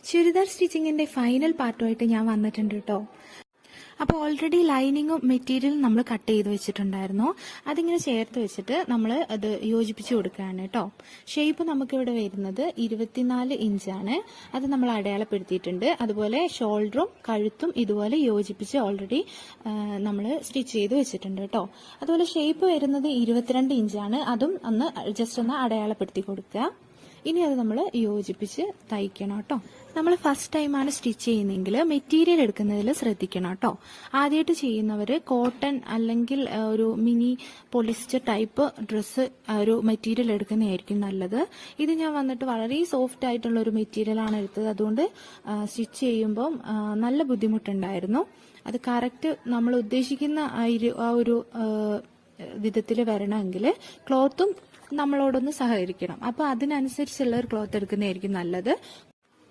Churidar സ്റ്റിച്ചിങ്ങിന്റെ final പാർട്ടുമായിട്ട് ഞാൻ വന്നിട്ടുണ്ട് കേട്ടോ. അപ്പോൾ ഓൾറെഡി ലൈനിങ്ങും മെറ്റീരിയലും നമ്മൾ കട്ട് ചെയ്ത് വെച്ചിട്ടുണ്ടായിരുന്നു. അതിങ്ങനെ ചേർത്ത് വെച്ചിട്ട് നമ്മൾ അത് യോജിപ്പിച്ച് കൊടുക്കുകയാണ് കേട്ടോ. ഷേപ്പ് നമുക്കിവിടെ വരുന്നത് 24 ഇഞ്ചാണ്. അത് നമ്മൾ അടയാളപ്പെടുത്തിയിട്ടുണ്ട്. അതുപോലെ ഷോൾഡറും കഴുത്തും ഇതുപോലെ യോജിപ്പിച്ച് ഓൾറെഡി നമ്മൾ സ്റ്റിച്ച് ചെയ്ത് വെച്ചിട്ടുണ്ട് കേട്ടോ. അതുപോലെ ഷേപ്പ് വരുന്നത് 22 ഇഞ്ചാണ്. അതും ജസ്റ്റ് ഒന്ന് അടയാളപ്പെടുത്തി കൊടുക്കുക. ഇനി അത് നമ്മൾ യോജിപ്പിച്ച് തയ്ക്കണം കേട്ടോ. നമ്മൾ ഫസ്റ്റ് ടൈമാണ് സ്റ്റിച്ച് ചെയ്യുന്നതെങ്കിൽ മെറ്റീരിയൽ എടുക്കുന്നതിൽ ശ്രദ്ധിക്കണം കേട്ടോ. ആദ്യമായിട്ട് ചെയ്യുന്നവർ കോട്ടൺ അല്ലെങ്കിൽ ഒരു മിനി പോളിസ്റ്റർ ടൈപ്പ് ഡ്രസ്സ് ഒരു മെറ്റീരിയൽ എടുക്കുന്നതായിരിക്കും നല്ലത്. ഇത് ഞാൻ വന്നിട്ട് വളരെ സോഫ്റ്റ് ആയിട്ടുള്ള ഒരു മെറ്റീരിയലാണ് എടുത്തത്. അതുകൊണ്ട് സ്റ്റിച്ച് ചെയ്യുമ്പം നല്ല ബുദ്ധിമുട്ടുണ്ടായിരുന്നു. അത് കറക്റ്റ് നമ്മൾ ഉദ്ദേശിക്കുന്ന ആ ഒരു വിധത്തിൽ വരണമെങ്കിൽ ക്ലോത്തും നമ്മളോടൊന്ന് സഹകരിക്കണം. അപ്പോൾ അതിനനുസരിച്ചുള്ള ഒരു ക്ലോത്ത് എടുക്കുന്നതായിരിക്കും നല്ലത്.